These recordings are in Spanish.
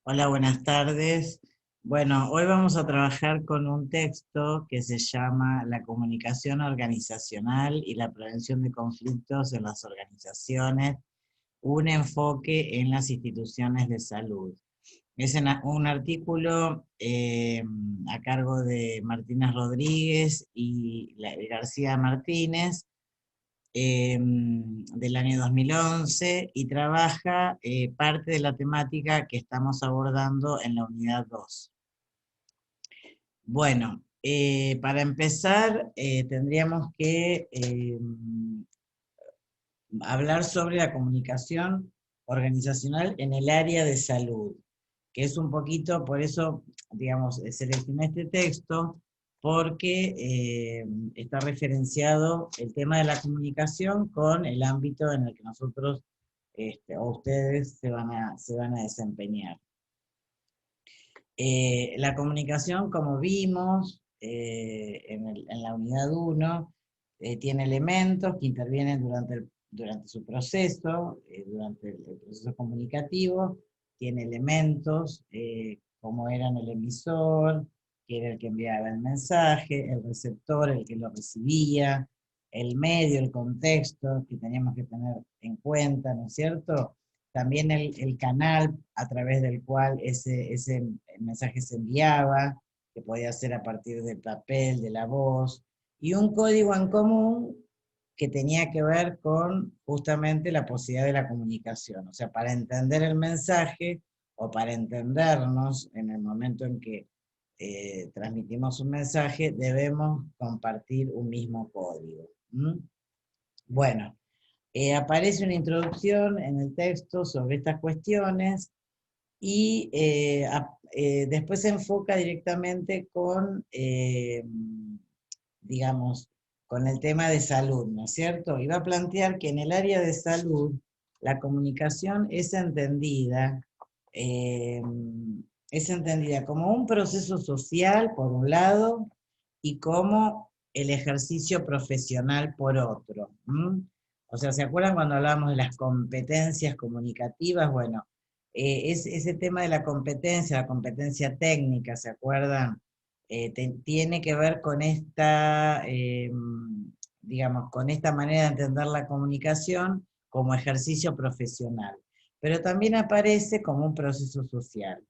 Hola, buenas tardes. Bueno, hoy vamos a trabajar con un texto que se llama La comunicación organizacional y la prevención de conflictos en las organizaciones, un enfoque en las instituciones de salud. Es un artículo a cargo de Martínez Rodríguez y García Martínez, del año 2011 y trabaja parte de la temática que estamos abordando en la unidad 2. Bueno, para empezar tendríamos que hablar sobre la comunicación organizacional en el área de salud, que es un poquito, por eso, digamos, seleccioné este texto, porque está referenciado el tema de la comunicación con el ámbito en el que nosotros o ustedes se van a desempeñar. La comunicación, como vimos en la unidad 1, tiene elementos que intervienen durante su proceso, durante el proceso comunicativo, tiene elementos como eran el emisor, que era el que enviaba el mensaje, el receptor, el que lo recibía, el medio, el contexto que teníamos que tener en cuenta, ¿no es cierto? También el canal a través del cual ese mensaje se enviaba, que podía ser a partir del papel, de la voz, y un código en común que tenía que ver con justamente la posibilidad de la comunicación. O sea, para entender el mensaje o para entendernos en el momento en que transmitimos un mensaje, debemos compartir un mismo código. ¿Mm? Bueno, aparece una introducción en el texto sobre estas cuestiones y después se enfoca directamente con, digamos, con el tema de salud, ¿no es cierto? Y va a plantear que en el área de salud la comunicación eh, es entendida como un proceso social, por un lado, y como el ejercicio profesional, por otro. ¿Mm? O sea, ¿se acuerdan cuando hablábamos de las competencias comunicativas? Bueno, ese tema de la competencia técnica, ¿se acuerdan? Tiene que ver con esta, digamos, con esta manera de entender la comunicación como ejercicio profesional, pero también aparece como un proceso social.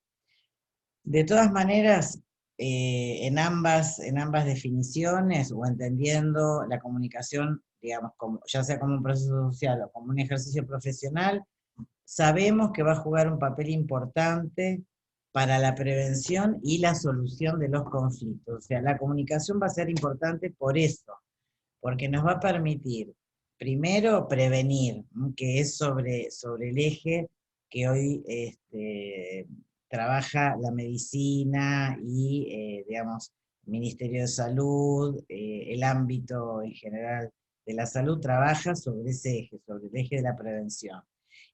De todas maneras, en ambas definiciones, o entendiendo la comunicación, digamos, como, ya sea como un proceso social o como un ejercicio profesional, sabemos que va a jugar un papel importante para la prevención y la solución de los conflictos. O sea, la comunicación va a ser importante por eso, porque nos va a permitir, primero, prevenir, que es sobre el eje que hoy trabaja la medicina y, digamos, el Ministerio de Salud, el ámbito en general de la salud trabaja sobre ese eje, sobre el eje de la prevención.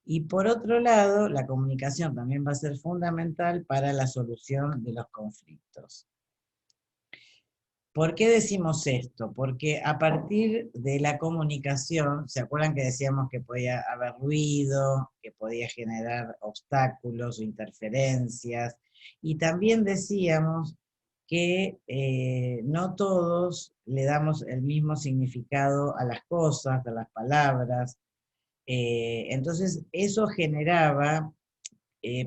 Y por otro lado, la comunicación también va a ser fundamental para la solución de los conflictos. ¿Por qué decimos esto? Porque a partir de la comunicación, ¿se acuerdan que decíamos que podía haber ruido, que podía generar obstáculos o interferencias? Y también decíamos que no todos le damos el mismo significado a las cosas, a las palabras. Entonces, eso generaba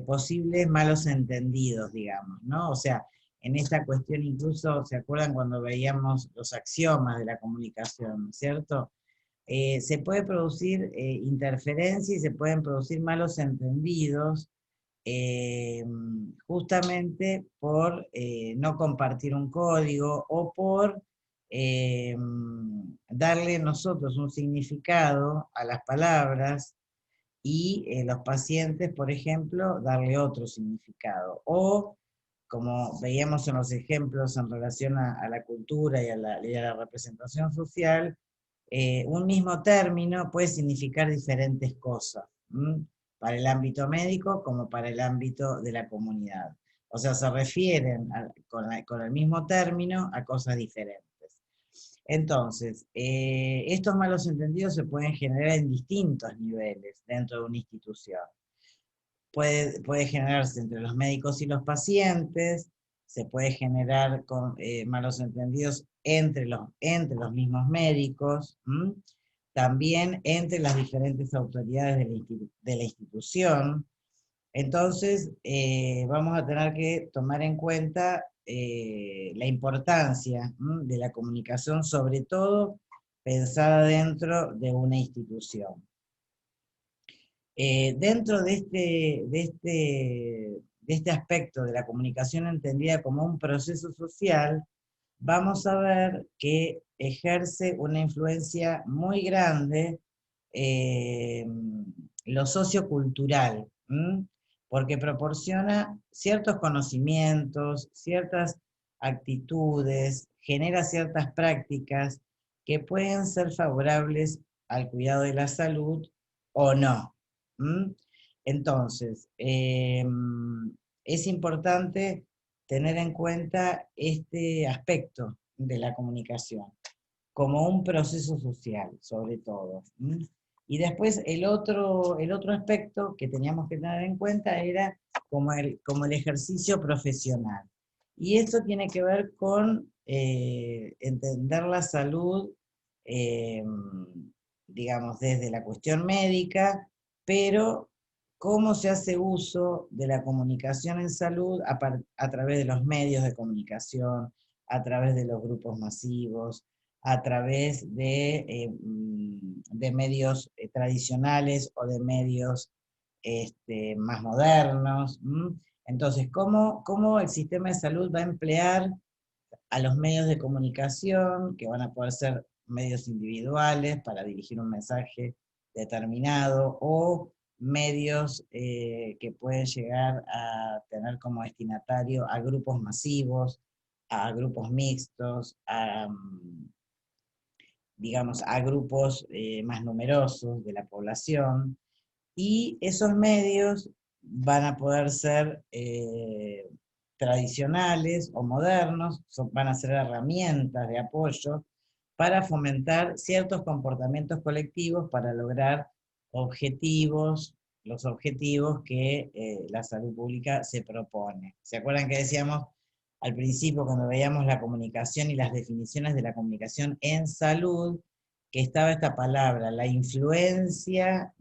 posibles malos entendidos, digamos, ¿no? O sea, en esta cuestión incluso, ¿se acuerdan cuando veíamos los axiomas de la comunicación, ¿cierto? Se puede producir interferencia y se pueden producir malos entendidos eh, justamente por no compartir un código o por darle nosotros un significado a las palabras y los pacientes, por ejemplo, darle otro significado. O, como veíamos en los ejemplos en relación a la cultura y a la representación social, un mismo término puede significar diferentes cosas, para el ámbito médico como para el ámbito de la comunidad. O sea, se refieren con el mismo término a cosas diferentes. Entonces, estos malos entendidos se pueden generar en distintos niveles dentro de una institución. puede generarse entre los médicos y los pacientes, se puede generar con malos entendidos entre los mismos médicos, también entre las diferentes autoridades de la institución. Entonces, vamos a tener que tomar en cuenta la importancia de la comunicación, sobre todo pensada dentro de una institución. Dentro de este aspecto de la comunicación entendida como un proceso social, vamos a ver que ejerce una influencia muy grande eh, lo sociocultural, porque proporciona ciertos conocimientos, ciertas actitudes, genera ciertas prácticas que pueden ser favorables al cuidado de la salud o no. Entonces, es importante tener en cuenta este aspecto de la comunicación como un proceso social, sobre todo. Y después el otro aspecto que teníamos que tener en cuenta era como el ejercicio profesional. Y esto tiene que ver con entender la salud, eh, digamos, desde la cuestión médica, pero cómo se hace uso de la comunicación en salud a través de los medios de comunicación, a través de los grupos masivos, a través de medios tradicionales o de medios más modernos. Entonces, ¿cómo el sistema de salud va a emplear a los medios de comunicación, que van a poder ser medios individuales para dirigir un mensaje determinado, o medios que pueden llegar a tener como destinatario a grupos masivos, a grupos mixtos, digamos, a grupos más numerosos de la población, y esos medios van a poder ser tradicionales o modernos, van a ser herramientas de apoyo para fomentar ciertos comportamientos colectivos para lograr los objetivos que la salud pública se propone. ¿Se acuerdan que decíamos al principio, cuando veíamos la comunicación y las definiciones de la comunicación en salud, que estaba esta palabra, la influencia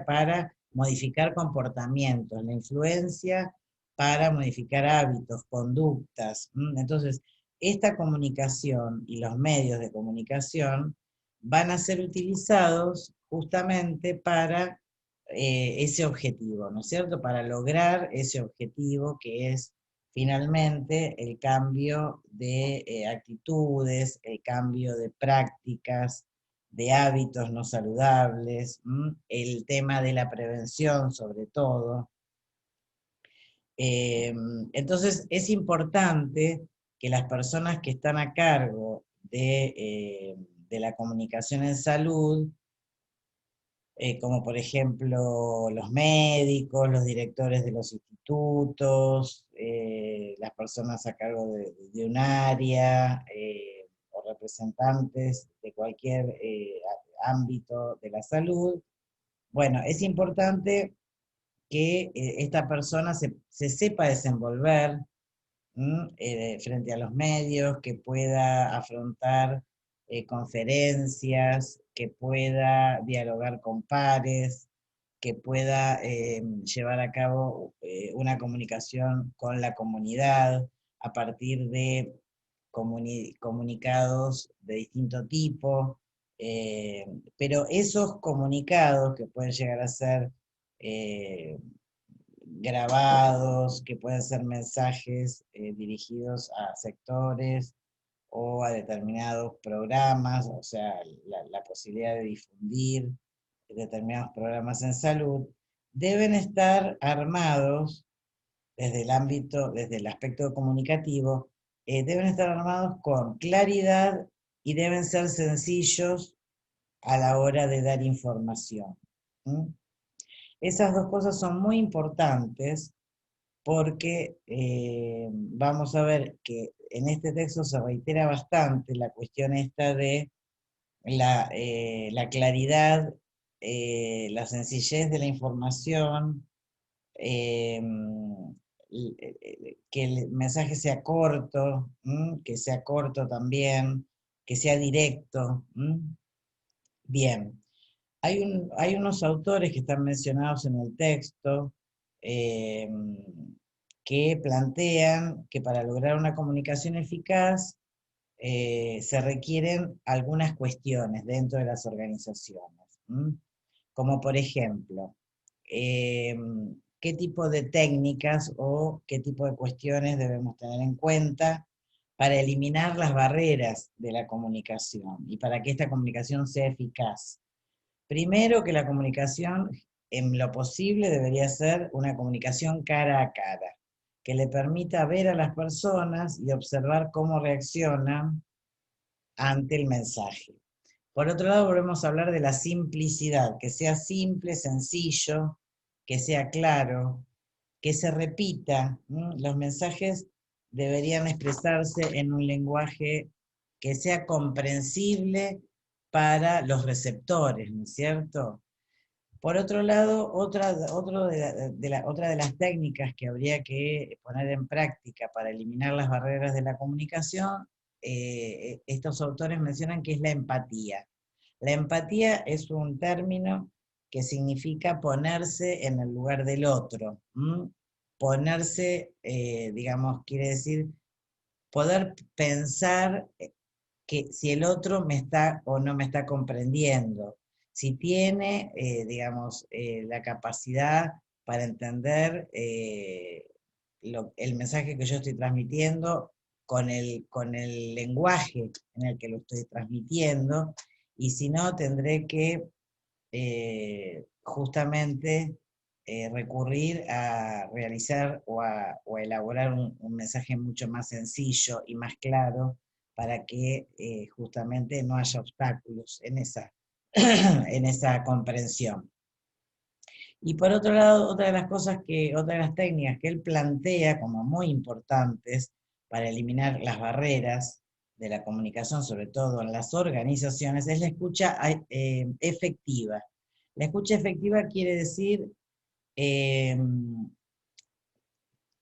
para modificar comportamientos, la influencia para modificar hábitos, conductas? Entonces, esta comunicación y los medios de comunicación van a ser utilizados justamente para ese objetivo, ¿no es cierto? Para lograr ese objetivo que es finalmente el cambio de actitudes, el cambio de prácticas, de hábitos no saludables, el tema de la prevención sobre todo. Entonces es importante que las personas que están a cargo de la comunicación en salud, como por ejemplo los médicos, los directores de los institutos, las personas a cargo de un área, o representantes de cualquier ámbito de la salud. Bueno, es importante que esta persona se sepa desenvolver frente a los medios, que pueda afrontar conferencias, que pueda dialogar con pares, que pueda llevar a cabo una comunicación con la comunidad a partir de comunicados de distinto tipo, pero esos comunicados que pueden llegar a ser grabados, que pueden ser mensajes dirigidos a sectores o a determinados programas, o sea, la posibilidad de difundir determinados programas en salud, deben estar armados desde el aspecto comunicativo, deben estar armados con claridad y deben ser sencillos a la hora de dar información. Esas dos cosas son muy importantes porque vamos a ver que en este texto se reitera bastante la cuestión esta de la claridad la sencillez de la información, que el mensaje sea corto, que sea corto también, que sea directo. Bien, hay unos autores que están mencionados en el texto eh, que plantean que para lograr una comunicación eficaz se requieren algunas cuestiones dentro de las organizaciones, como por ejemplo, eh, qué tipo de técnicas o qué tipo de cuestiones debemos tener en cuenta para eliminar las barreras de la comunicación y para que esta comunicación sea eficaz. Primero, que la comunicación, en lo posible, debería ser una comunicación cara a cara, que le permita ver a las personas y observar cómo reaccionan ante el mensaje. Por otro lado, volvemos a hablar de la simplicidad, que sea simple, sencillo, que sea claro, que se repita. Los mensajes deberían expresarse en un lenguaje que sea comprensible para los receptores, ¿no es cierto? Por otro lado, otra de las técnicas que habría que poner en práctica para eliminar las barreras de la comunicación, estos autores mencionan que es la empatía. La empatía es un término que significa ponerse en el lugar del otro. Ponerse, digamos, quiere decir poder pensar que si el otro me está o no me está comprendiendo, si tiene, digamos, la capacidad para entender el mensaje que yo estoy transmitiendo con el lenguaje en el que lo estoy transmitiendo, y si no, tendré que justamente recurrir a realizar o a elaborar un mensaje mucho más sencillo y más claro para que justamente no haya obstáculos en esa, en esa comprensión. Y por otro lado, otra de las técnicas que él plantea como muy importantes para eliminar las barreras de la comunicación, sobre todo en las organizaciones, es la escucha efectiva. La escucha efectiva quiere decir eh,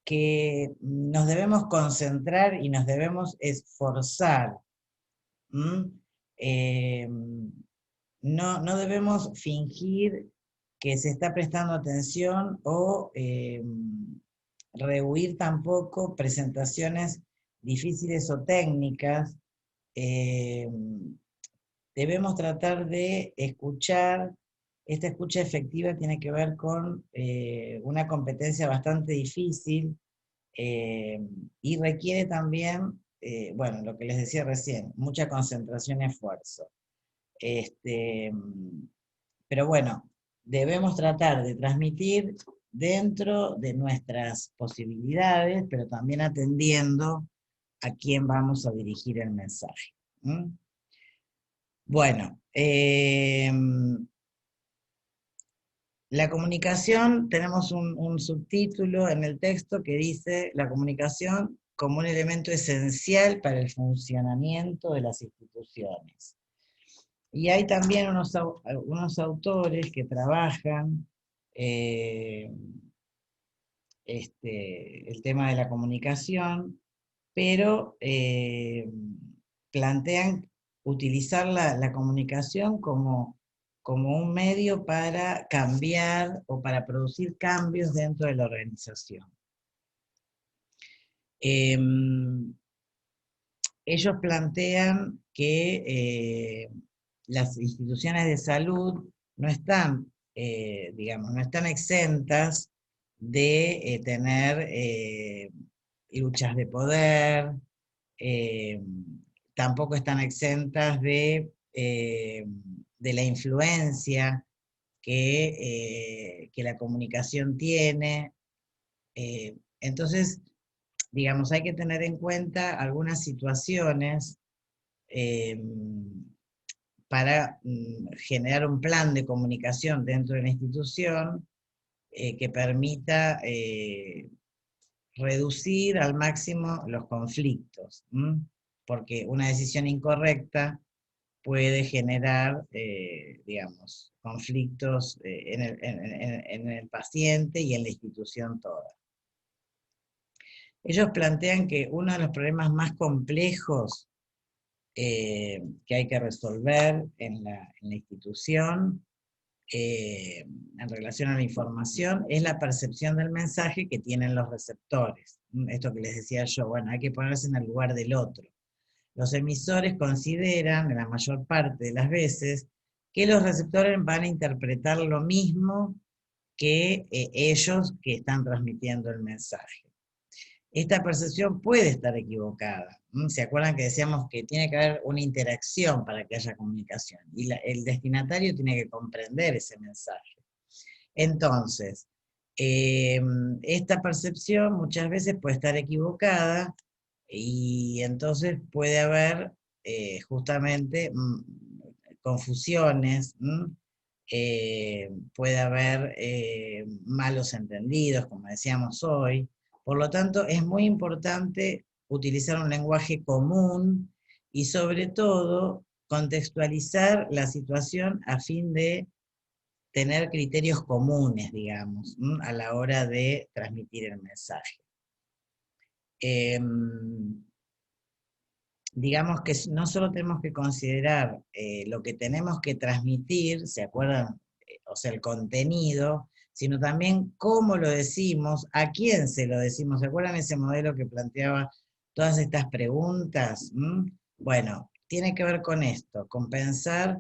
que nos debemos concentrar y nos debemos esforzar. Eh, no debemos fingir que se está prestando atención o rehuir tampoco presentaciones difíciles o técnicas. Eh, Debemos tratar de escuchar. Esta escucha efectiva tiene que ver con una competencia bastante difícil eh, y requiere también, bueno, lo que les decía recién, mucha concentración y esfuerzo. Este, pero bueno, debemos tratar de transmitir dentro de nuestras posibilidades, pero también atendiendo a quién vamos a dirigir el mensaje. Bueno, la comunicación, tenemos un subtítulo en el texto que dice la comunicación como un elemento esencial para el funcionamiento de las instituciones. Y hay también unos autores que trabajan el tema de la comunicación, pero plantean utilizar la comunicación como un medio para cambiar o para producir cambios dentro de la organización. Ellos plantean que las instituciones de salud no están, digamos, no están exentas de tener luchas de poder, tampoco están exentas de la influencia que la comunicación tiene. Entonces, digamos, hay que tener en cuenta algunas situaciones eh, para generar un plan de comunicación dentro de la institución que permita reducir al máximo los conflictos, porque una decisión incorrecta puede generar, digamos, conflictos en el paciente y en la institución toda. Ellos plantean que uno de los problemas más complejos que hay que resolver en la institución en relación a la información es la percepción del mensaje que tienen los receptores. Esto que les decía yo, bueno, hay que ponerse en el lugar del otro. Los emisores consideran, en la mayor parte de las veces, que los receptores van a interpretar lo mismo que ellos que están transmitiendo el mensaje. Esta percepción puede estar equivocada. ¿Se acuerdan que decíamos que tiene que haber una interacción para que haya comunicación? Y el destinatario tiene que comprender ese mensaje. Entonces, esta percepción muchas veces puede estar equivocada y entonces puede haber justamente confusiones, puede haber malos entendidos, como decíamos hoy. Por lo tanto, es muy importante utilizar un lenguaje común y sobre todo contextualizar la situación a fin de tener criterios comunes, digamos, a la hora de transmitir el mensaje. Digamos que no solo tenemos que considerar lo que tenemos que transmitir, ¿se acuerdan? O sea, el contenido, sino también cómo lo decimos, a quién se lo decimos. ¿Se acuerdan ese modelo que planteaba todas estas preguntas? Bueno, tiene que ver con esto, con pensar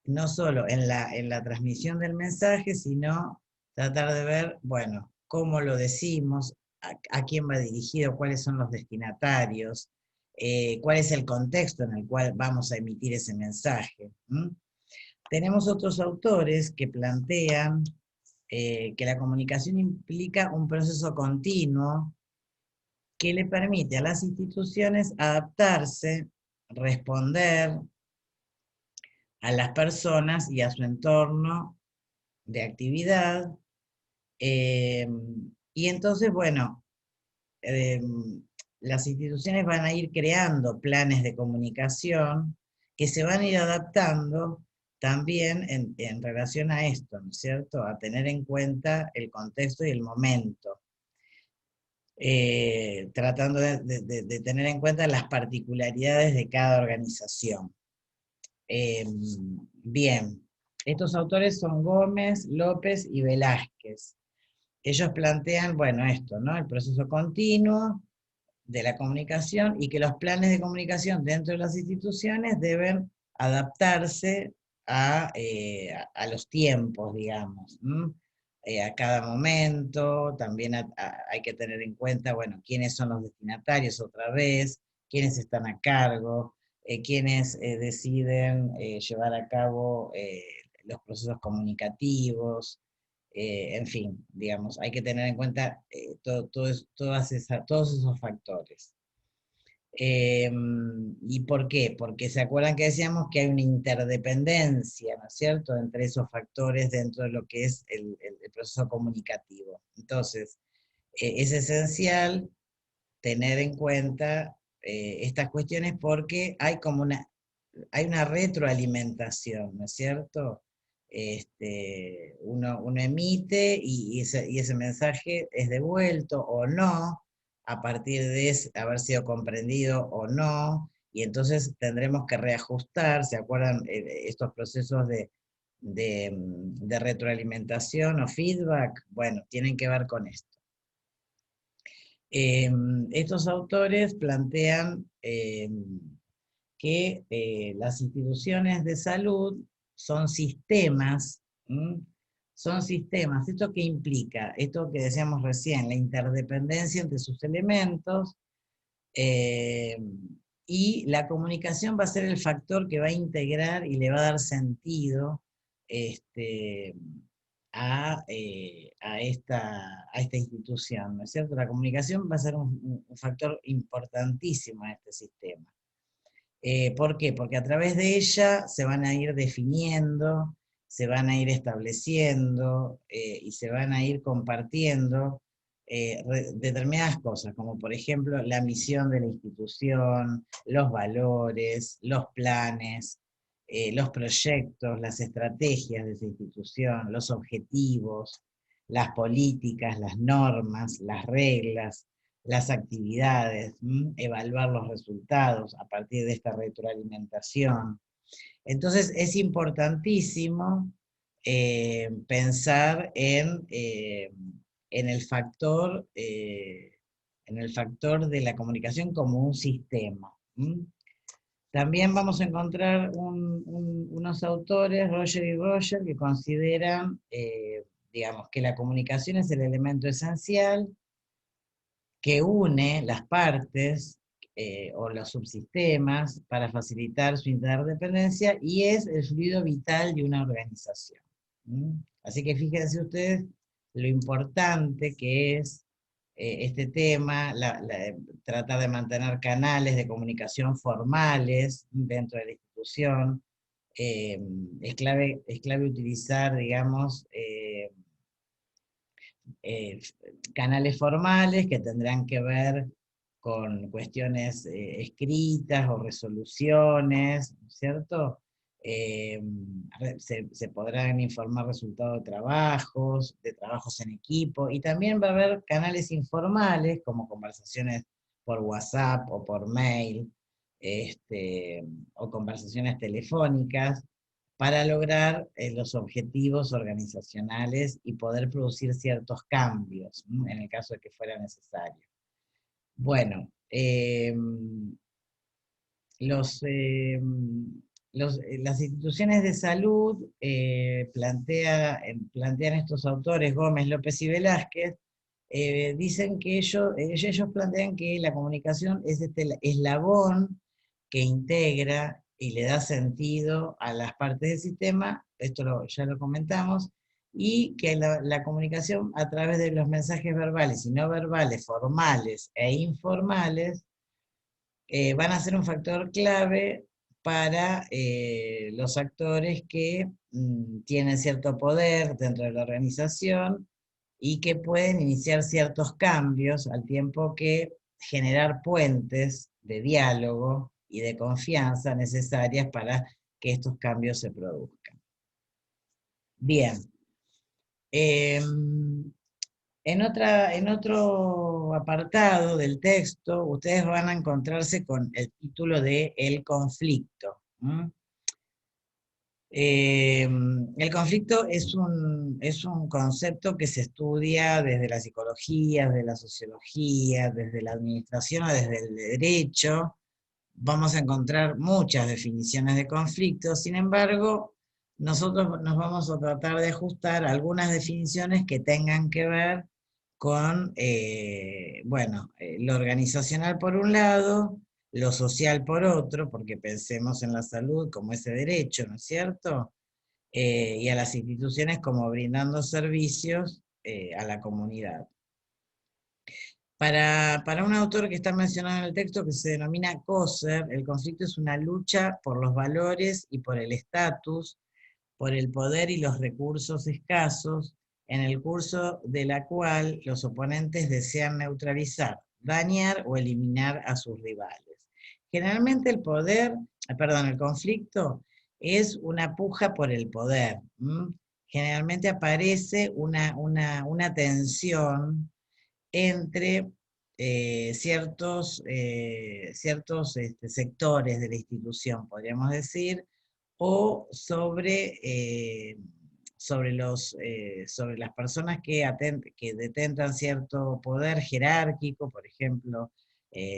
no solo en la transmisión del mensaje, sino tratar de ver, bueno, cómo lo decimos, a quién va dirigido, cuáles son los destinatarios, cuál es el contexto en el cual vamos a emitir ese mensaje. Tenemos otros autores que plantean que la comunicación implica un proceso continuo que le permite a las instituciones adaptarse, responder a las personas y a su entorno de actividad. Y entonces, bueno, eh, las instituciones van a ir creando planes de comunicación que se van a ir adaptando también en relación a esto, ¿no es cierto? A tener en cuenta el contexto y el momento. Tratando de tener en cuenta las particularidades de cada organización. Bien, estos autores son Gómez, López y Velázquez. Ellos plantean, bueno, esto, ¿no? El proceso continuo de la comunicación y que los planes de comunicación dentro de las instituciones deben adaptarse a los tiempos, digamos, a cada momento. También hay que tener en cuenta, bueno, quiénes son los destinatarios otra vez, quiénes están a cargo, quiénes deciden llevar a cabo los procesos comunicativos, en fin, digamos, hay que tener en cuenta todos esos factores. ¿Y por qué? Porque se acuerdan que decíamos que hay una interdependencia, ¿no es cierto?, entre esos factores dentro de lo que es el proceso comunicativo. Entonces, es esencial tener en cuenta estas cuestiones porque hay una retroalimentación, ¿no es cierto? Uno emite y ese mensaje es devuelto o no, a partir de haber sido comprendido o no, y entonces tendremos que reajustar. ¿Se acuerdan estos procesos de retroalimentación o feedback? Bueno, tienen que ver con esto. Estos autores plantean que las instituciones de salud son sistemas. Son sistemas. ¿Esto qué implica? Esto que decíamos recién, la interdependencia entre sus elementos, y la comunicación va a ser el factor que va a integrar y le va a dar sentido a esta institución, ¿no es cierto? La comunicación va a ser un factor importantísimo en este sistema. ¿Por qué? Porque a través de ella se van a ir definiendo, se van a ir estableciendo y se van a ir compartiendo determinadas cosas, como por ejemplo la misión de la institución, los valores, los planes, los proyectos, las estrategias de esa institución, los objetivos, las políticas, las normas, las reglas, las actividades, evaluar los resultados a partir de esta retroalimentación. Entonces es importantísimo pensar en el factor de la comunicación como un sistema. También vamos a encontrar unos autores, Roger y Roger, que consideran, digamos, que la comunicación es el elemento esencial que une las partes o los subsistemas para facilitar su interdependencia y es el fluido vital de una organización. Así que fíjense ustedes lo importante que es este tema, tratar de mantener canales de comunicación formales dentro de la institución. Es clave utilizar, digamos, canales formales que tendrán que ver con cuestiones escritas o resoluciones, ¿cierto? Se podrán informar resultados de trabajos en equipo, y también va a haber canales informales, como conversaciones por WhatsApp o por mail, o conversaciones telefónicas, para lograr los objetivos organizacionales y poder producir ciertos cambios, en el caso de que fuera necesario. Bueno, las instituciones de salud plantean estos autores, Gómez, López y Velázquez, dicen que ellos plantean que la comunicación es este eslabón que integra y le da sentido a las partes del sistema, esto ya lo comentamos, y que la comunicación a través de los mensajes verbales y no verbales, formales e informales, van a ser un factor clave para los actores que tienen cierto poder dentro de la organización y que pueden iniciar ciertos cambios al tiempo que generar puentes de diálogo y de confianza necesarias para que estos cambios se produzcan. Bien. En otro apartado del texto, ustedes van a encontrarse con el título de El conflicto. El conflicto es un concepto que se estudia desde la psicología, desde la sociología, desde la administración o desde el derecho. Vamos a encontrar muchas definiciones de conflicto, sin embargo, nosotros nos vamos a tratar de ajustar algunas definiciones que tengan que ver con, lo organizacional por un lado, lo social por otro, porque pensemos en la salud como ese derecho, ¿no es cierto? Y a las instituciones como brindando servicios a la comunidad. Para un autor que está mencionado en el texto, que se denomina Coser, el conflicto es una lucha por los valores y por el estatus, por el poder y los recursos escasos, en el curso de la cual los oponentes desean neutralizar, dañar o eliminar a sus rivales. Generalmente el conflicto es una puja por el poder. Generalmente aparece una tensión entre ciertos sectores de la institución, podríamos decir, o sobre las personas que detentan cierto poder jerárquico, por ejemplo,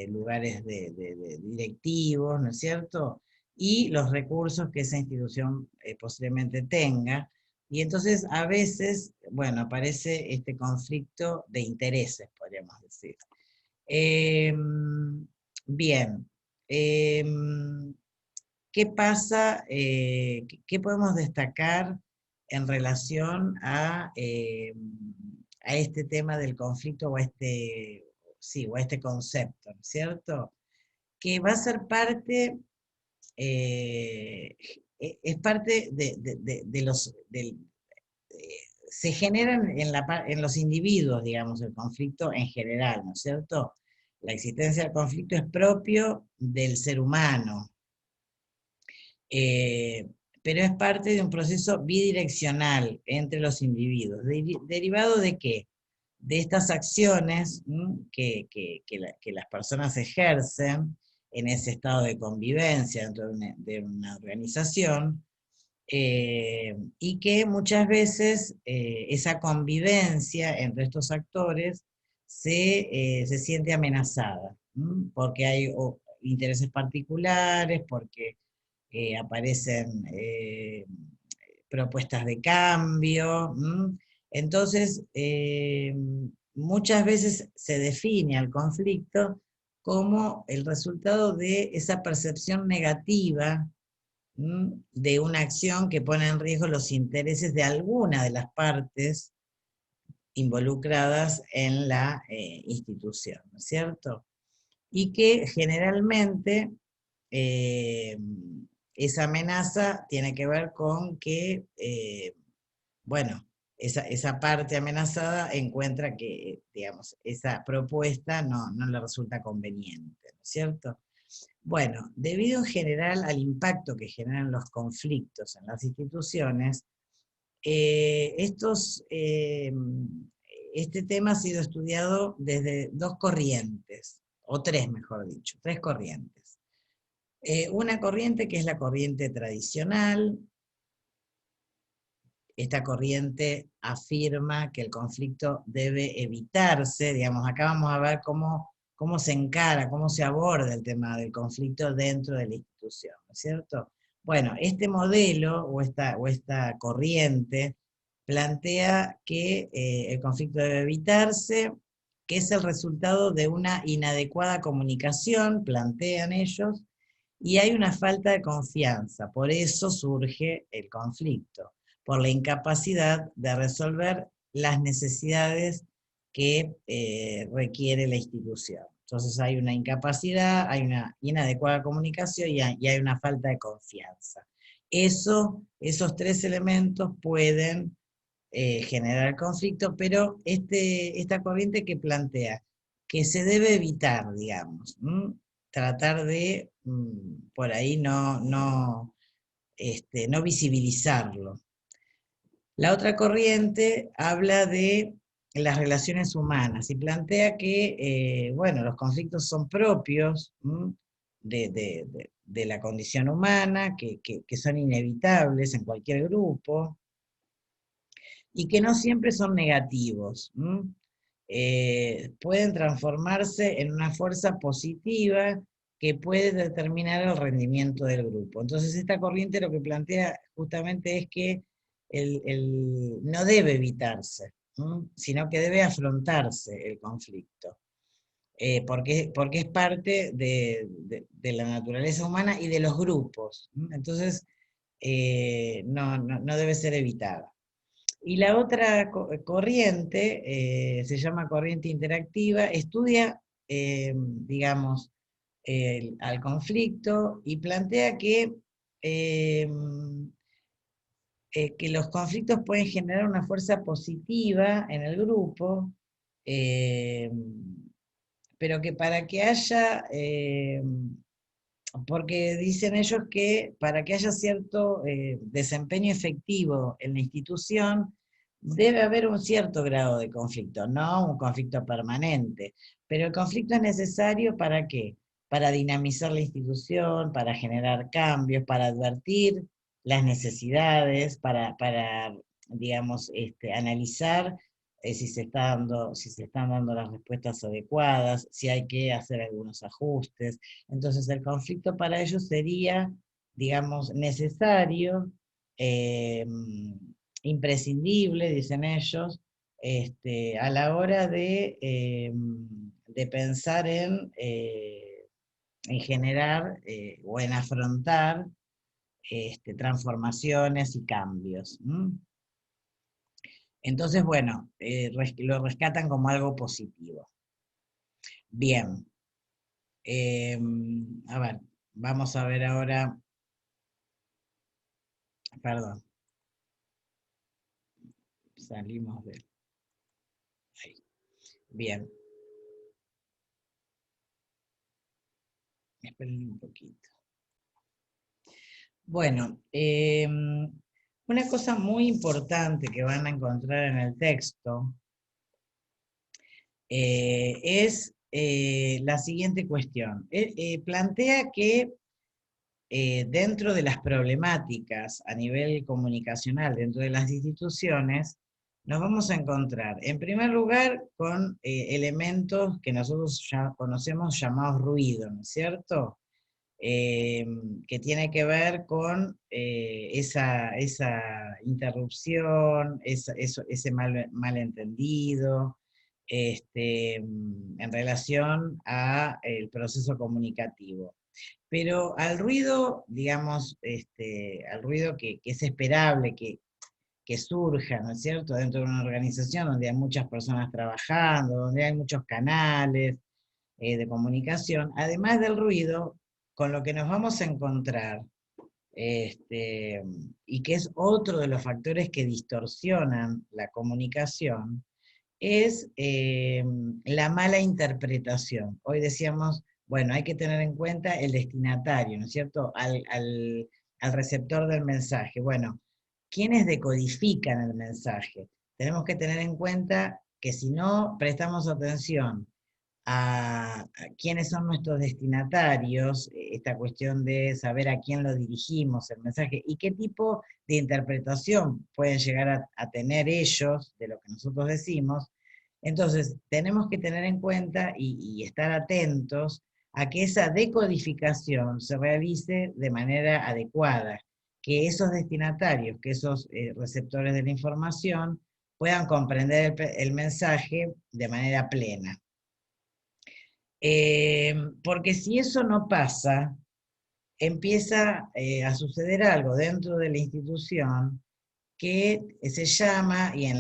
lugares de directivos, ¿no es cierto? Y los recursos que esa institución posiblemente tenga. Y entonces a veces, bueno, aparece este conflicto de intereses, podríamos decir. Bien. ¿Qué pasa? ¿Qué podemos destacar en relación a este tema del conflicto o a este concepto, ¿no es cierto? Que va a ser parte, es parte de los, se generan en los individuos, digamos, el conflicto en general, ¿no es cierto? La existencia del conflicto es propio del ser humano. Eh, pero es parte de un proceso bidireccional entre los individuos. ¿Derivado de qué? De estas acciones que las personas ejercen en ese estado de convivencia dentro de una organización, y que muchas veces esa convivencia entre estos actores se siente amenazada, porque hay intereses particulares, porque aparecen propuestas de cambio. Entonces, muchas veces se define al conflicto como el resultado de esa percepción negativa de una acción que pone en riesgo los intereses de alguna de las partes involucradas en la institución, ¿no es cierto? Y que generalmente eh, esa amenaza tiene que ver con que, bueno, esa parte amenazada encuentra que, digamos, esa propuesta no le resulta conveniente, ¿no es cierto? Bueno, debido en general al impacto que generan los conflictos en las instituciones, este tema ha sido estudiado desde dos corrientes, o tres, mejor dicho, tres corrientes. Una corriente que es la corriente tradicional. Esta corriente afirma que el conflicto debe evitarse, digamos, acá vamos a ver cómo se encara, cómo se aborda el tema del conflicto dentro de la institución, ¿no es cierto? Bueno, este modelo o esta corriente plantea que el conflicto debe evitarse, que es el resultado de una inadecuada comunicación, plantean ellos, y hay una falta de confianza, por eso surge el conflicto, por la incapacidad de resolver las necesidades que requiere la institución. Entonces hay una incapacidad, hay una inadecuada comunicación y hay una falta de confianza. Esos tres elementos pueden generar conflicto, pero esta corriente que plantea que se debe evitar, digamos, tratar de por ahí no visibilizarlo. La otra corriente habla de las relaciones humanas y plantea que, bueno, los conflictos son propios de la condición humana, que son inevitables en cualquier grupo y que no siempre son negativos. Pueden transformarse en una fuerza positiva que puede determinar el rendimiento del grupo. Entonces esta corriente lo que plantea justamente es que no debe evitarse, sino que debe afrontarse el conflicto, porque es parte de la naturaleza humana y de los grupos. Entonces no debe ser evitada. Y la otra corriente, se llama corriente interactiva, estudia, digamos, al conflicto y plantea eh, que los conflictos pueden generar una fuerza positiva en el grupo, eh, pero que para que haya, porque dicen ellos que para que haya cierto desempeño efectivo en la institución, debe haber un cierto grado de conflicto, no un conflicto permanente, pero el conflicto es necesario ¿para qué? Para dinamizar la institución, para generar cambios, para advertir las necesidades, para digamos, analizar si se están dando las respuestas adecuadas, si hay que hacer algunos ajustes. Entonces el conflicto para ellos sería, digamos, necesario, eh, imprescindible, dicen ellos, a la hora de pensar en generar o en afrontar transformaciones y cambios. Entonces, bueno, lo rescatan como algo positivo. Bien, a ver, vamos a ver ahora, perdón, salimos de ahí. Bien, esperen un poquito. Bueno, una cosa muy importante que van a encontrar en el texto es la siguiente cuestión. Plantea que dentro de las problemáticas a nivel comunicacional, dentro de las instituciones, nos vamos a encontrar, en primer lugar, con elementos que nosotros ya conocemos llamados ruido, ¿no es cierto? eh, que tiene que ver con esa interrupción, ese malentendido, en relación a el proceso comunicativo. Pero al ruido, digamos, al ruido que es esperable que surja, ¿no es cierto?, dentro de una organización donde hay muchas personas trabajando, donde hay muchos canales, de comunicación, además del ruido, con lo que nos vamos a encontrar, este, y que es otro de los factores que distorsionan la comunicación, es la mala interpretación. Hoy decíamos, bueno, hay que tener en cuenta el destinatario, ¿no es cierto?, al receptor del mensaje. Bueno, ¿quiénes decodifican el mensaje? Tenemos que tener en cuenta que si no prestamos atención a quiénes son nuestros destinatarios, esta cuestión de saber a quién lo dirigimos, el mensaje, y qué tipo de interpretación pueden llegar a tener ellos de lo que nosotros decimos. Entonces, tenemos que tener en cuenta y estar atentos a que esa decodificación se realice de manera adecuada, que esos destinatarios, que esos receptores de la información puedan comprender el mensaje de manera plena. Porque si eso no pasa, empieza a suceder algo dentro de la institución que se llama, y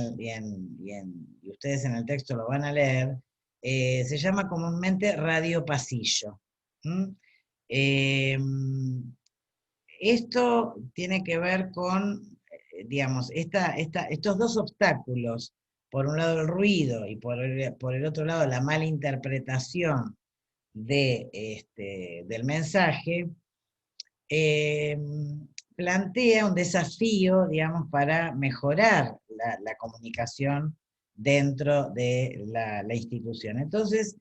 ustedes en el texto lo van a leer, se llama comúnmente radio pasillo. ¿Mm? Eh, Esto tiene que ver con, digamos, estos dos obstáculos, por un lado el ruido y por el otro lado la mala interpretación del mensaje, eh, plantea un desafío, digamos, para mejorar la comunicación dentro de la institución. Entonces,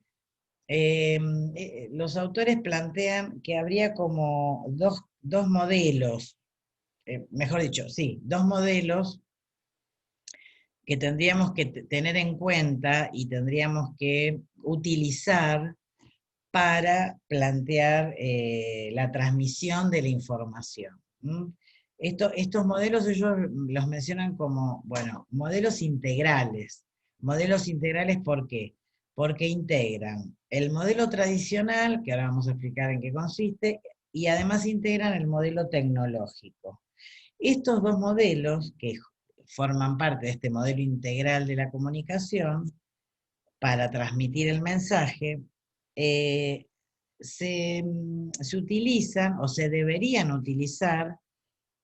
los autores plantean que habría como dos modelos, mejor dicho, sí, dos modelos que tendríamos que tener en cuenta y tendríamos que utilizar para plantear la transmisión de la información. Estos modelos ellos los mencionan como, bueno, modelos integrales. Modelos integrales, ¿por qué? Porque integran el modelo tradicional, que ahora vamos a explicar en qué consiste, y además integran el modelo tecnológico. Estos dos modelos, que forman parte de este modelo integral de la comunicación, para transmitir el mensaje, eh, se utilizan o se deberían utilizar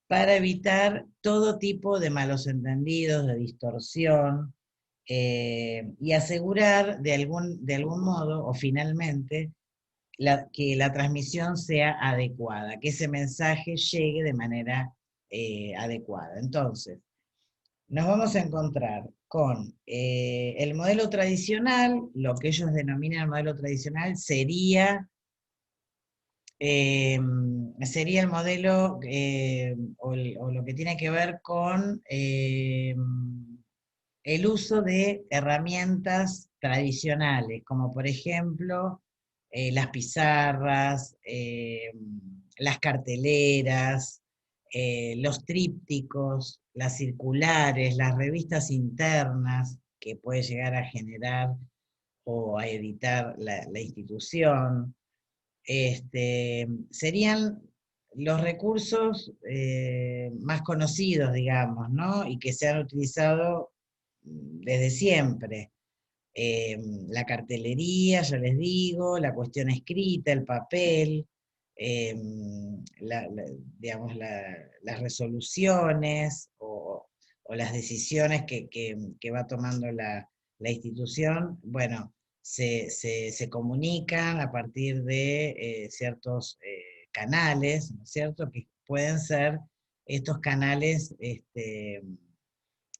para evitar todo tipo de malos entendidos, de distorsión, y asegurar de algún modo o finalmente que la transmisión sea adecuada, que ese mensaje llegue de manera adecuada. Entonces, nos vamos a encontrar con el modelo tradicional, lo que ellos denominan el modelo tradicional eh, sería el modelo o lo que tiene que ver con el uso de herramientas tradicionales, como por ejemplo las pizarras, las carteleras, los trípticos, las circulares, las revistas internas que puede llegar a generar o a editar la institución. Serían los recursos más conocidos, digamos, ¿no? Y que se han utilizado desde siempre. La cartelería, ya les digo, la cuestión escrita, el papel, eh, digamos, las resoluciones o las decisiones que va tomando la institución, bueno, se comunican a partir de ciertos canales, ¿no es cierto?, pueden ser estos canales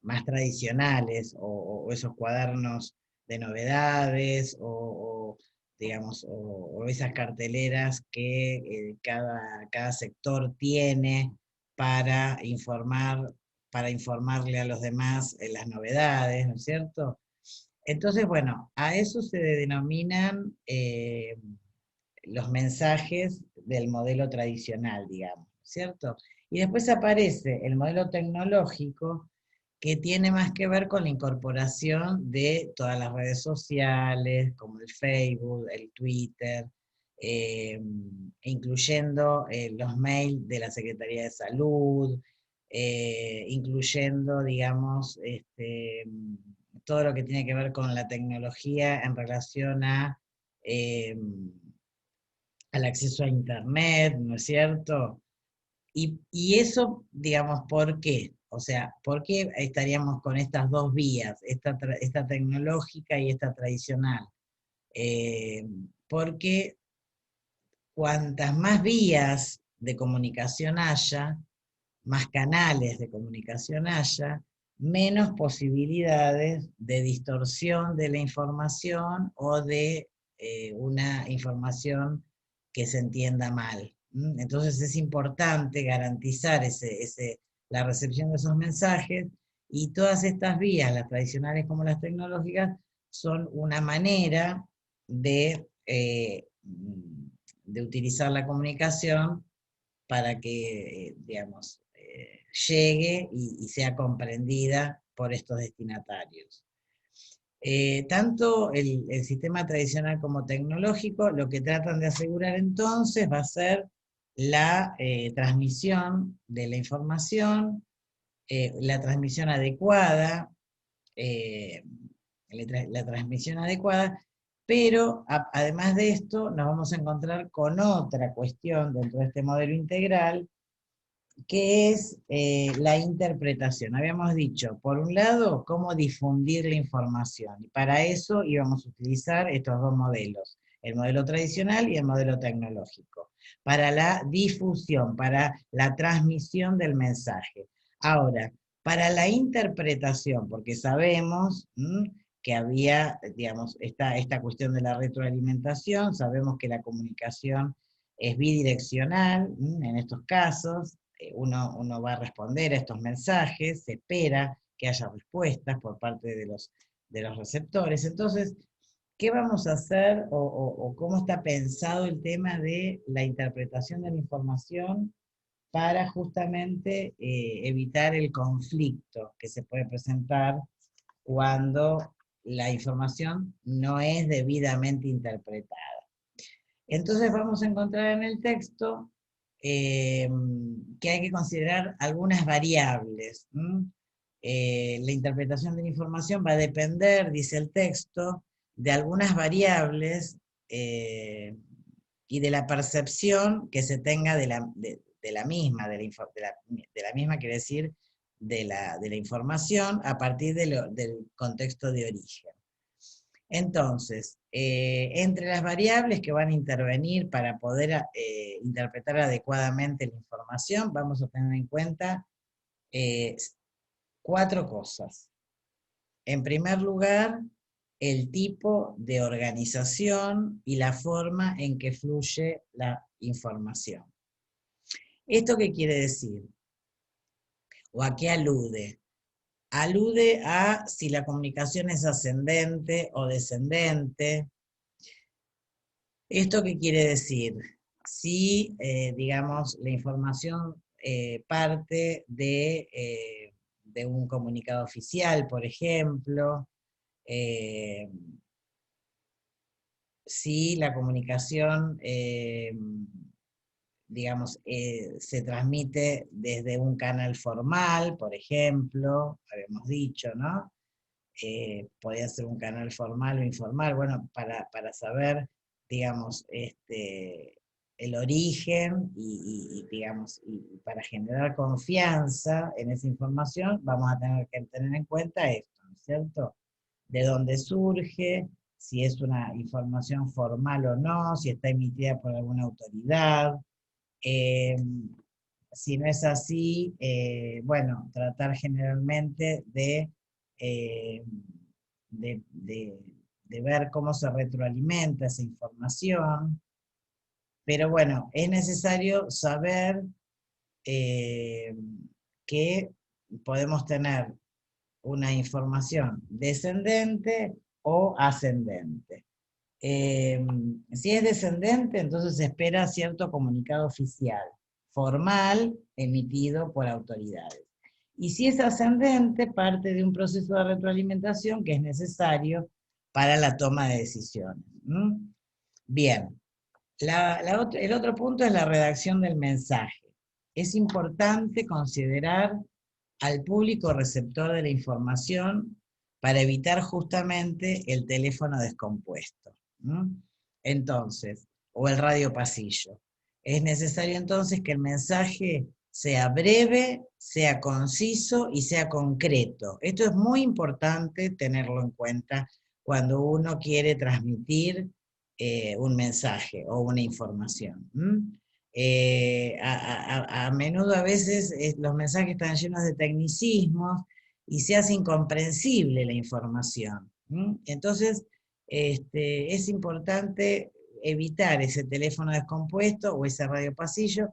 más tradicionales, o esos cuadernos de novedades, digamos, o esas carteleras que cada sector tiene para informarle a los demás las novedades, ¿no es cierto? Entonces, bueno, a eso se denominan los mensajes del modelo tradicional, digamos, ¿cierto? Y después aparece el modelo tecnológico, que tiene más que ver con la incorporación de todas las redes sociales, como el Facebook, el Twitter, incluyendo los mails de la Secretaría de Salud, incluyendo, digamos, todo lo que tiene que ver con la tecnología en relación eh, al acceso a Internet, ¿no es cierto? Y eso, digamos, ¿por qué? O sea, ¿por qué estaríamos con estas dos vías, esta tecnológica y esta tradicional? Eh, Porque cuantas más vías de comunicación haya, más canales de comunicación haya, menos posibilidades de distorsión de la información o de una información que se entienda mal. Entonces es importante garantizar la recepción de esos mensajes, y todas estas vías, las tradicionales como las tecnológicas, son una manera de utilizar la comunicación para que, digamos, llegue y sea comprendida por estos destinatarios. Tanto el sistema tradicional como tecnológico, lo que tratan de asegurar entonces va a ser la transmisión de la información, la transmisión adecuada, eh, la transmisión adecuada, pero además de esto nos vamos a encontrar con otra cuestión dentro de este modelo integral, que es la interpretación. Habíamos dicho, por un lado, cómo difundir la información, y para eso íbamos a utilizar estos dos modelos, el modelo tradicional y el modelo tecnológico, para la difusión, para la transmisión del mensaje. Ahora, para la interpretación, porque sabemos que había, digamos, esta cuestión de la retroalimentación, sabemos que la comunicación es bidireccional en estos casos. Uno va a responder a estos mensajes, se espera que haya respuestas por parte de los receptores. Entonces, ¿qué vamos a hacer, o cómo está pensado el tema de la interpretación de la información para justamente evitar el conflicto que se puede presentar cuando la información no es debidamente interpretada? Entonces vamos a encontrar en el texto que hay que considerar algunas variables. La interpretación de la información va a depender, dice el texto, de algunas variables eh, y de la percepción que se tenga de la misma, de la misma, quiere decir, de la información a partir del contexto de origen. Entonces, entre las variables que van a intervenir para poder interpretar adecuadamente la información, vamos a tener en cuenta eh, cuatro cosas. En primer lugar, el tipo de organización y la forma en que fluye la información. ¿Esto qué quiere decir? ¿O a qué alude? Alude a si la comunicación es ascendente o descendente. ¿Esto qué quiere decir? Si, digamos, la información parte de un comunicado oficial, por ejemplo, eh, si la comunicación, digamos, se transmite desde un canal formal, por ejemplo, habíamos dicho, ¿no? Podía ser un canal formal o informal, bueno, para saber, digamos, el origen digamos, y para generar confianza en esa información, vamos a tener que tener en cuenta esto, ¿no es cierto? De dónde surge, si es una información formal o no, si está emitida por alguna autoridad, eh, Si no es así, bueno, tratar generalmente eh, de de ver cómo se retroalimenta esa información, pero bueno, es necesario saber eh, que podemos tener una información descendente o ascendente. Si es descendente, entonces se espera cierto comunicado oficial, formal, emitido por autoridades. Y si es ascendente, parte de un proceso de retroalimentación que es necesario para la toma de decisiones. ¿Mm? Bien, el otro punto es la redacción del mensaje. Es importante considerar al público receptor de la información para evitar justamente el teléfono descompuesto. ¿No? Entonces, o el radio pasillo. Es necesario entonces que el mensaje sea breve, sea conciso y sea concreto. Esto es muy importante tenerlo en cuenta cuando uno quiere transmitir un mensaje o una información. A menudo a veces los mensajes están llenos de tecnicismos y se hace incomprensible la información. Entonces, es importante evitar ese teléfono descompuesto o ese radio pasillo.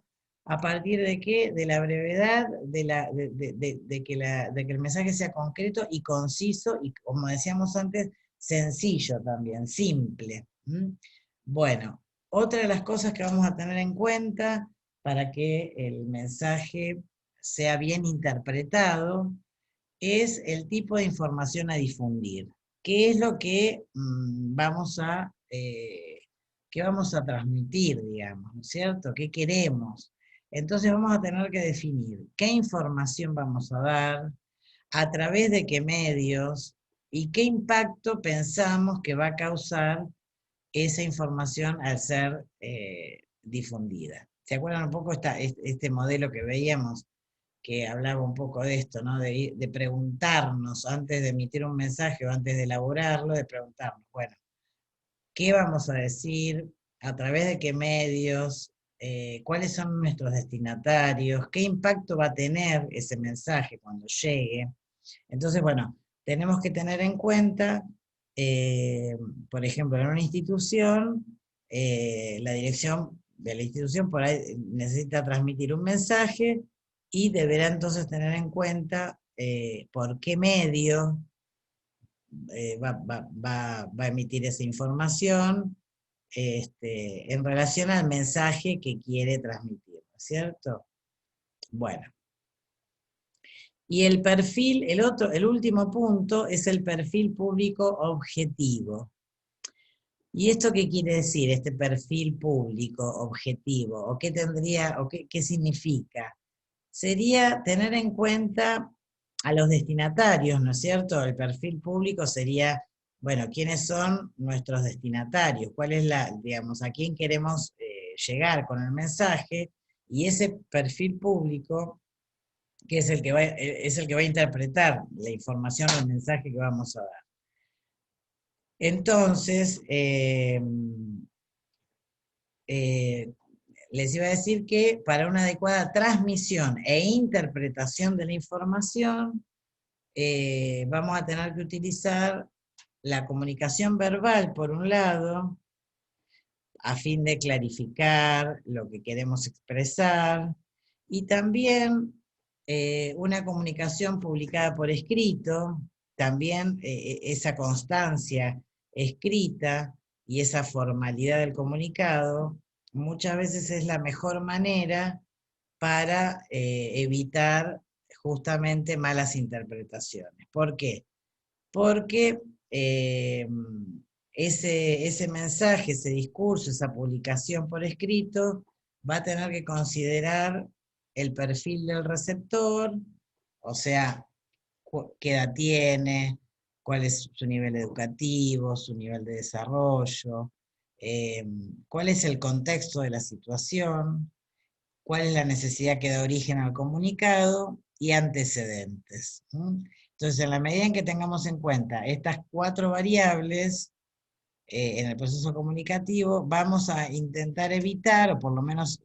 ¿A partir de qué? De la brevedad, de que el mensaje sea concreto y conciso y, como decíamos antes, sencillo también, simple. Bueno, otra de las cosas que vamos a tener en cuenta para que el mensaje sea bien interpretado es el tipo de información a difundir. ¿Qué es lo que qué vamos a transmitir, digamos, ¿no es cierto? ¿Qué queremos? Entonces vamos a tener que definir qué información vamos a dar, a través de qué medios y qué impacto pensamos que va a causar esa información al ser difundida. ¿Se acuerdan un poco este modelo que veíamos, que hablaba un poco de esto, ¿no? De preguntarnos antes de emitir un mensaje o antes de elaborarlo, de preguntarnos, bueno, ¿qué vamos a decir? ¿A través de qué medios? ¿Cuáles son nuestros destinatarios? ¿Qué impacto va a tener ese mensaje cuando llegue? Entonces, bueno, tenemos que tener en cuenta, eh, por ejemplo, en una institución, la dirección de la institución por ahí necesita transmitir un mensaje y deberá entonces tener en cuenta por qué medio va a emitir esa información en relación al mensaje que quiere transmitir, ¿no es cierto? Bueno. Y el perfil, el último punto es el perfil público objetivo. ¿Y esto qué quiere decir, este perfil público objetivo? ¿O qué tendría, o qué significa? Sería tener en cuenta a los destinatarios, ¿no es cierto? El perfil público sería, bueno, ¿quiénes son nuestros destinatarios? ¿Cuál es digamos, a quién queremos llegar con el mensaje? Y ese perfil público que es el que va a interpretar la información o el mensaje que vamos a dar. Entonces, les iba a decir que para una adecuada transmisión e interpretación de la información, vamos a tener que utilizar la comunicación verbal, por un lado, a fin de clarificar lo que queremos expresar, y también una comunicación publicada por escrito, también esa constancia escrita y esa formalidad del comunicado, muchas veces es la mejor manera para evitar justamente malas interpretaciones. ¿Por qué? Porque ese mensaje, ese discurso, esa publicación por escrito, va a tener que considerar el perfil del receptor, o sea, qué edad tiene, cuál es su nivel educativo, su nivel de desarrollo, cuál es el contexto de la situación, cuál es la necesidad que da origen al comunicado y antecedentes. Entonces, en la medida en que tengamos en cuenta estas 4 variables en el proceso comunicativo, vamos a intentar evitar, o por lo menos,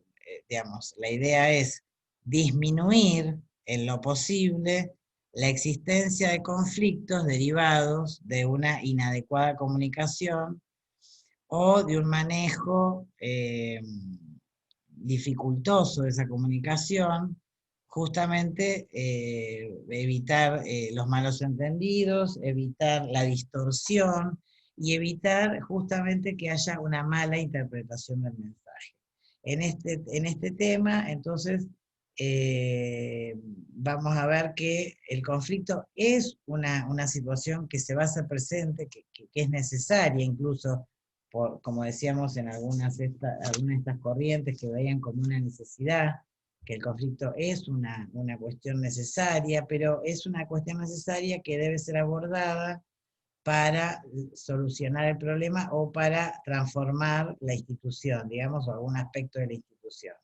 digamos, la idea es disminuir en lo posible la existencia de conflictos derivados de una inadecuada comunicación o de un manejo dificultoso de esa comunicación, justamente evitar los malos entendidos, evitar la distorsión y evitar justamente que haya una mala interpretación del mensaje. En este tema, entonces, vamos a ver que el conflicto es una situación que se va a hacer presente, que es necesaria incluso como decíamos en algunas de estas corrientes que veían como una necesidad, que el conflicto es una cuestión necesaria, pero es una cuestión necesaria que debe ser abordada para solucionar el problema o para transformar la institución, digamos, o algún aspecto de la institución.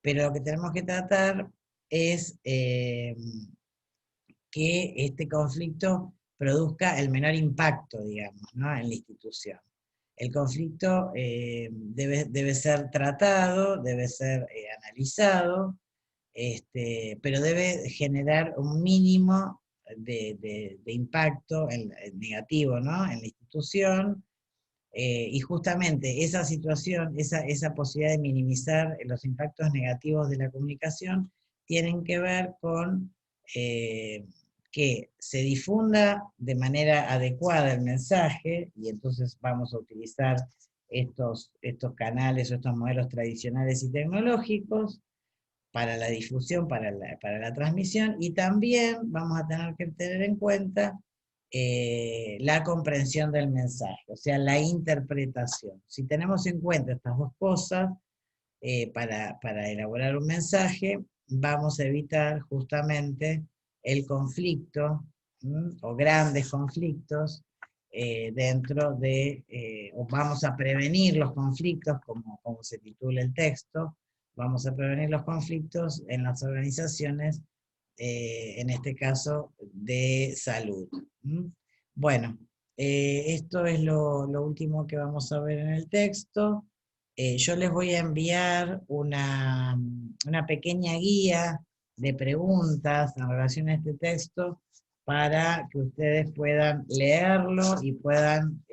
Pero lo que tenemos que tratar es que este conflicto produzca el menor impacto, digamos, ¿no?, en la institución. El conflicto debe ser tratado, debe ser analizado, pero debe generar un mínimo de impacto negativo, ¿no?, en la institución, y justamente esa situación, esa posibilidad de minimizar los impactos negativos de la comunicación, tienen que ver con que se difunda de manera adecuada el mensaje, y entonces vamos a utilizar estos canales o estos modelos tradicionales y tecnológicos para la difusión, para la transmisión, y también vamos a tener que tener en cuenta la comprensión del mensaje, o sea, la interpretación. Si tenemos en cuenta estas dos cosas para elaborar un mensaje, vamos a evitar justamente el conflicto, o grandes conflictos, o vamos a prevenir los conflictos, como se titula el texto, vamos a prevenir los conflictos en las organizaciones, en este caso de salud. Bueno, esto es lo último que vamos a ver en el texto. Yo les voy a enviar una pequeña guía de preguntas en relación a este texto para que ustedes puedan leerlo y puedan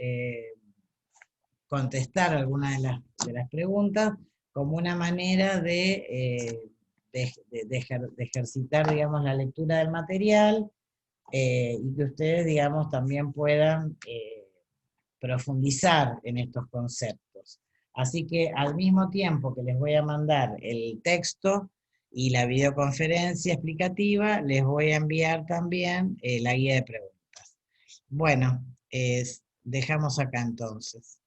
contestar algunas de las preguntas como una manera de ejercitar, digamos, la lectura del material, y que ustedes, digamos, también puedan profundizar en estos conceptos. Así que al mismo tiempo que les voy a mandar el texto y la videoconferencia explicativa, les voy a enviar también la guía de preguntas. Bueno, dejamos acá entonces.